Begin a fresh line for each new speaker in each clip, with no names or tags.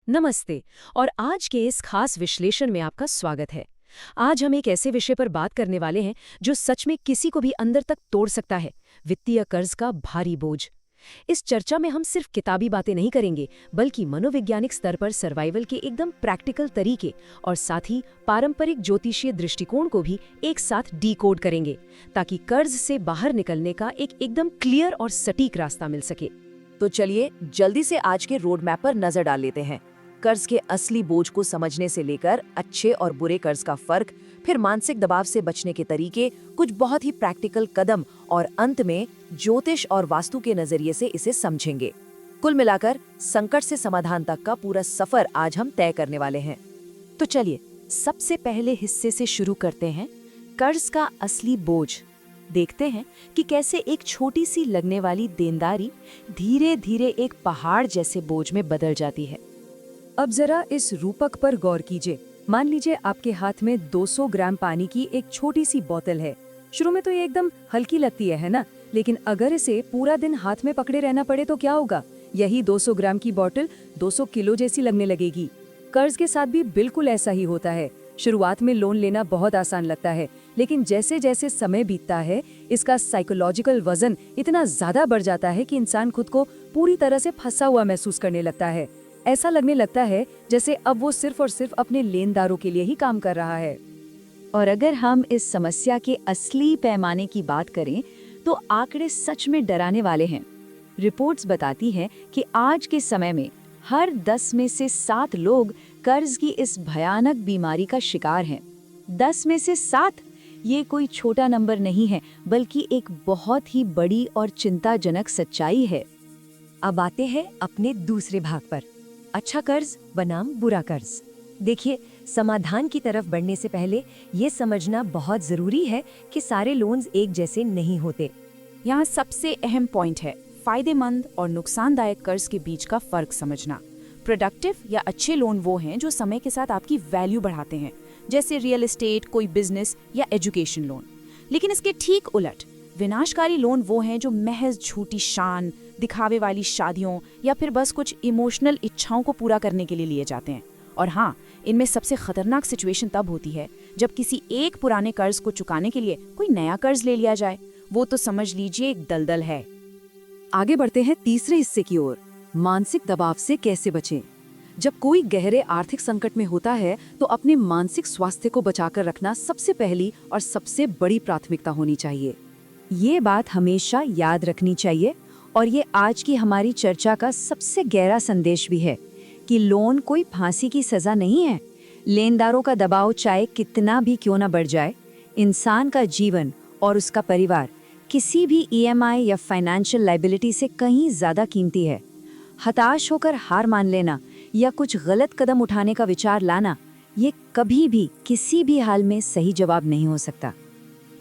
नमस्ते। और आज के इस खास विश्लेषण में आपका स्वागत है। आज हम एक ऐसे विषय पर बात करने वाले हैं जो सच में किसी को भी अंदर तक तोड़ सकता है, वित्तीय कर्ज का भारी बोझ। इस चर्चा में हम सिर्फ किताबी बातें नहीं करेंगे, बल्कि मनोवैज्ञानिक स्तर पर सर्वाइवल के एकदम प्रैक्टिकल तरीके और साथ ही पारंपरिक ज्योतिषीय दृष्टिकोण को भी एक साथ डीकोड करेंगे, ताकि कर्ज से बाहर निकलने का एक एकदम क्लियर और सटीक रास्ता मिल सके।
तो चलिए जल्दी से आज के रोड मैप पर नजर डाल लेते हैं। कर्ज के असली बोझ को समझने से लेकर अच्छे और बुरे कर्ज का फर्क, फिर मानसिक दबाव से बचने के तरीके, कुछ बहुत ही प्रैक्टिकल कदम और अंत में ज्योतिष और वास्तु के नजरिए से इसे समझेंगे। कुल मिलाकर संकट से समाधान तक का पूरा सफर आज हम तय करने वाले हैं। तो चलिए सबसे पहले हिस्से से शुरू करते हैं, कर्ज का असली बोझ। देखते हैं कि कैसे एक छोटी सी लगने वाली देनदारी धीरे धीरे एक पहाड़ जैसे बोझ में बदल जाती है।
अब जरा इस रूपक पर गौर कीजिए। मान लीजिए आपके हाथ में 200 ग्राम पानी की एक छोटी सी बोतल है। शुरू में तो ये एकदम हल्की लगती है ना? लेकिन अगर इसे पूरा दिन हाथ में पकड़े रहना पड़े तो क्या होगा? यही 200 ग्राम की बोतल 200 किलो जैसी लगने लगेगी। कर्ज के साथ भी बिल्कुल ऐसा ही होता है। शुरुआत में लोन लेना बहुत आसान लगता है, लेकिन जैसे जैसे समय बीतता है इसका साइकोलॉजिकल वजन इतना ज्यादा बढ़ जाता है कि इंसान खुद को पूरी तरह से फंसा हुआ महसूस करने लगता है। ऐसा लगने लगता है जैसे अब वो सिर्फ और सिर्फ अपने लेनदारों के लिए ही काम कर रहा है।
और अगर हम इस समस्या के असली पैमाने की बात करें तो आंकड़े सच में डराने वाले हैं। रिपोर्ट्स बताती हैं कि आज के समय में हर 10 में से 7 लोग कर्ज की इस भयानक बीमारी का शिकार हैं। 10 में से 7, ये कोई छोटा नंबर नहीं है, बल्कि एक बहुत ही बड़ी और चिंताजनक सच्चाई है। अब आते हैं अपने दूसरे भाग पर, अच्छा कर्ज बनाम बुरा कर्ज। देखिए, समाधान की तरफ बढ़ने से पहले ये समझना बहुत जरूरी है कि सारे लोन्स एक जैसे नहीं होते।
यहाँ सबसे अहम पॉइंट है फायदेमंद और नुकसानदायक कर्ज के बीच का फर्क समझना। प्रोडक्टिव या अच्छे लोन वो हैं जो समय के साथ आपकी वैल्यू बढ़ाते हैं, जैसे रियल एस्टेट, कोई बिजनेस या एजुकेशन लोन। लेकिन इसके ठीक उलट विनाशकारी लोन वो हैं जो महज झूठी शान, दिखावे वाली शादियों या फिर बस कुछ इमोशनल इच्छाओं को पूरा करने के लिए लिए जाते हैं। और हाँ, इनमें सबसे खतरनाक सिचुएशन तब होती है जब किसी एक पुराने कर्ज को चुकाने के लिए कोई नया कर्ज ले लिया जाए। वो तो समझ लीजिए एक दलदल है।
आगे बढ़ते हैं तीसरे हिस्से की ओर, मानसिक दबाव से कैसे बचें। जब कोई गहरे आर्थिक संकट में होता है तो अपने मानसिक स्वास्थ्य को बचाकर रखना सबसे पहली और सबसे बड़ी प्राथमिकता होनी चाहिए। ये बात हमेशा याद रखनी चाहिए, और ये आज की हमारी चर्चा का सबसे गहरा संदेश भी है कि लोन कोई फांसी की सजा नहीं है। लेनदारों का दबाव चाहे कितना भी क्यों न बढ़ जाए, इंसान का जीवन और उसका परिवार किसी भी ईएमआई या फाइनेंशियल लायबिलिटी से कहीं ज्यादा कीमती है। हताश होकर हार मान लेना या कुछ गलत कदम उठाने का विचार लाना, ये कभी भी किसी भी हाल में सही जवाब नहीं हो सकता।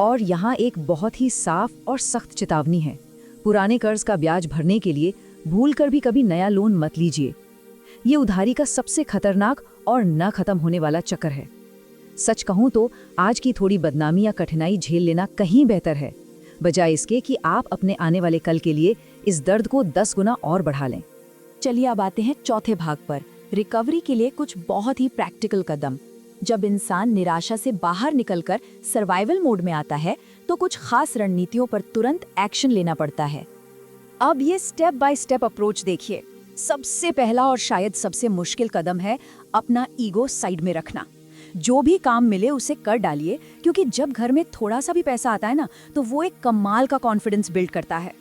और यहाँ एक बहुत ही साफ और सख्त चेतावनी है, पुराने कर्ज का ब्याज भरने के लिए भूलकर भी कभी नया लोन मत लीजिए। ये उधारी का सबसे खतरनाक और न खत्म होने वाला चक्कर है। सच कहूँ तो आज की थोड़ी बदनामी या कठिनाई झेल लेना कहीं बेहतर है, बजाय इसके कि आप अपने आने वाले कल के लिए इस दर्द को 10 गुना और बढ़ा लें।
चलिए अब आते हैं चौथे भाग पर, रिकवरी के लिए कुछ बहुत ही प्रैक्टिकल कदम। जब इंसान निराशा से बाहर निकलकर सर्वाइवल मोड में आता है तो कुछ खास रणनीतियों पर तुरंत एक्शन लेना पड़ता है। अब ये स्टेप बाय स्टेप अप्रोच देखिए। सबसे पहला और शायद सबसे मुश्किल कदम है अपना ईगो साइड में रखना। जो भी काम मिले उसे कर डालिए, क्योंकि जब घर में थोड़ा सा भी पैसा आता है ना, तो वो एक कमाल का कॉन्फिडेंस बिल्ड करता है।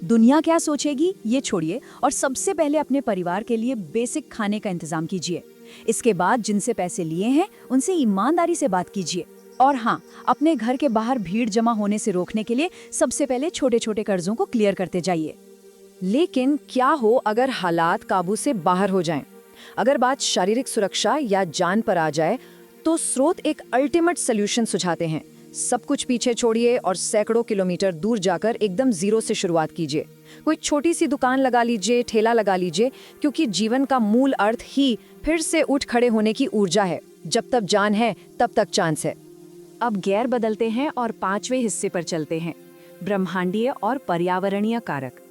दुनिया क्या सोचेगी ये छोड़िए और सबसे पहले अपने परिवार के लिए बेसिक खाने का इंतजाम कीजिए। इसके बाद जिनसे पैसे लिए हैं उनसे ईमानदारी से बात कीजिए। और हाँ, अपने घर के बाहर भीड़ जमा होने से रोकने के लिए सबसे पहले छोटे छोटे कर्जों को क्लियर करते जाइए।
लेकिन क्या हो अगर हालात काबू से बाहर हो जाएं? अगर बात शारीरिक सुरक्षा या जान पर आ जाए तो स्रोत एक अल्टीमेट सॉल्यूशन सुझाते हैं। सब कुछ पीछे छोड़िए और सैकड़ों किलोमीटर दूर जाकर एकदम जीरो से शुरुआत कीजिए। कोई छोटी सी दुकान लगा लीजिए, ठेला लगा लीजिए, क्योंकि जीवन का मूल अर्थ ही फिर से उठ खड़े होने की ऊर्जा है। जब तक जान है तब तक चांस है।
अब गियर बदलते हैं और 5वें हिस्से पर चलते हैं, ब्रह्मांडीय और पर्यावरणीय कारक।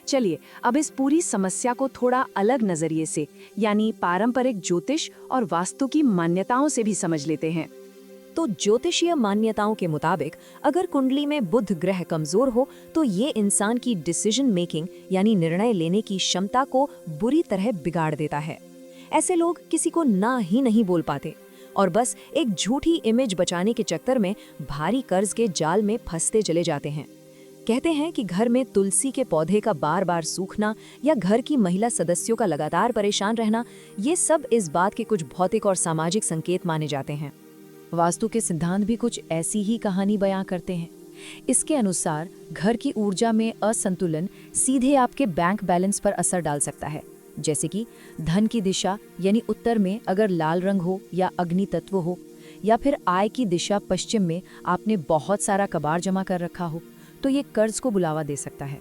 चलिए अब इस पूरी समस्या को थोड़ा अलग नजरिए से यानी पारंपरिक ज्योतिष और वास्तु की मान्यताओं से भी समझ लेते हैं।
तो ज्योतिषीय मान्यताओं के मुताबिक अगर कुंडली में बुध ग्रह कमजोर हो तो ये इंसान की डिसीजन मेकिंग यानी निर्णय लेने की क्षमता को बुरी तरह बिगाड़ देता है। ऐसे लोग किसी को ना ही नहीं बोल पाते और बस एक झूठी इमेज बचाने के चक्कर में भारी कर्ज के जाल में फंसते चले जाते हैं। कहते हैं कि घर में तुलसी के पौधे का बार बार सूखना या घर की महिला सदस्यों का लगातार परेशान रहना, ये सब इस बात के कुछ भौतिक और सामाजिक संकेत माने जाते हैं। वास्तु के सिद्धांत भी कुछ ऐसी ही कहानी बयां करते हैं। इसके अनुसार घर की ऊर्जा में असंतुलन सीधे आपके बैंक बैलेंस पर असर डाल सकता है, जैसे कि धन की दिशा यानी उत्तर में अगर लाल रंग हो या अग्नि तत्व हो, या फिर आय की दिशा पश्चिम में आपने बहुत सारा कबाड़ जमा कर रखा हो तो ये कर्ज को बुलावा दे सकता है।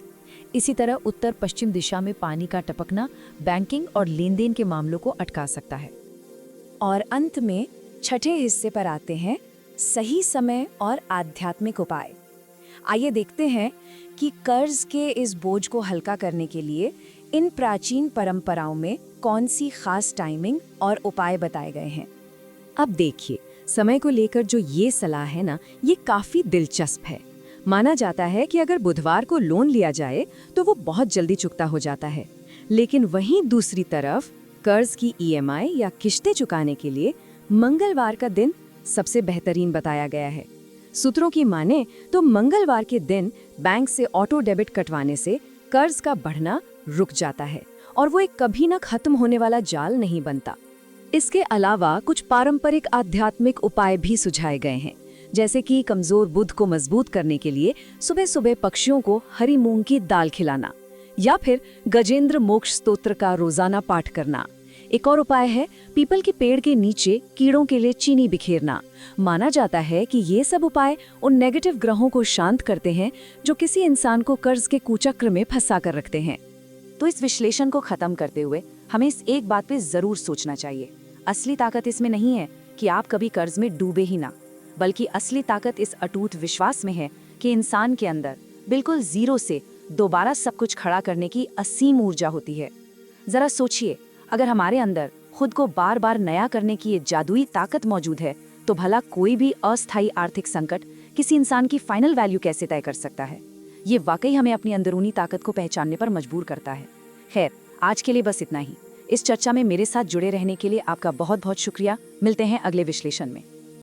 इसी तरह उत्तर पश्चिम दिशा में पानी का टपकना बैंकिंग और लेन देन के मामलों को अटका सकता है।
और अंत में छठे हिस्से पर आते हैं सही समय और आध्यात्मिक उपाय। आइए देखते हैं कि कर्ज के इस बोझ को हल्का करने के लिए इन प्राचीन परंपराओं में कौन सी खास टाइमिंग और उपाय बताए गए हैं।
अब देखिए, समय को लेकर जो ये सलाह है ना, ये काफी दिलचस्प है। माना जाता है कि अगर बुधवार को लोन लिया जाए तो वो बहुत जल्दी चुकता हो जाता है, लेकिन वहीं दूसरी तरफ कर्ज की ईएमआई या किश्तें चुकाने के लिए मंगलवार का दिन सबसे बेहतरीन बताया गया है। सूत्रों की माने तो मंगलवार के दिन बैंक से ऑटो डेबिट कटवाने से कर्ज का बढ़ना रुक जाता है और वो एक कभी न खत्म होने वाला जाल नहीं बनता। इसके अलावा कुछ पारंपरिक आध्यात्मिक उपाय भी सुझाए गए हैं, जैसे कि कमजोर बुध को मजबूत करने के लिए सुबह सुबह पक्षियों को हरी मूंग की दाल खिलाना या फिर गजेंद्र मोक्ष स्तोत्र का रोजाना पाठ करना। एक और उपाय है पीपल के पेड़ के नीचे कीड़ों के लिए चीनी बिखेरना। माना जाता है कि ये सब उपाय उन नेगेटिव ग्रहों को शांत करते हैं जो किसी इंसान को कर्ज के कुचक्र में फंसा कर रखते हैं।
तो इस विश्लेषण को खत्म करते हुए हमें इस एक बात पे जरूर सोचना चाहिए, असली ताकत इसमें नहीं है कि आप कभी कर्ज में डूबे ही ना, बल्कि असली ताकत इस अटूट विश्वास में है कि इंसान के अंदर बिल्कुल जीरो से दोबारा सब कुछ खड़ा करने की असीम ऊर्जा होती है। जरा सोचिए, अगर हमारे अंदर खुद को बार बार नया करने की ये जादुई ताकत मौजूद है तो भला कोई भी अस्थायी आर्थिक संकट किसी इंसान की फाइनल वैल्यू कैसे तय कर सकता है। ये वाकई हमें अपनी अंदरूनी ताकत को पहचानने पर मजबूर करता है। खैर, आज के लिए बस इतना ही। इस चर्चा में मेरे साथ जुड़े रहने के लिए आपका बहुत बहुत शुक्रिया। मिलते हैं अगले विश्लेषण में।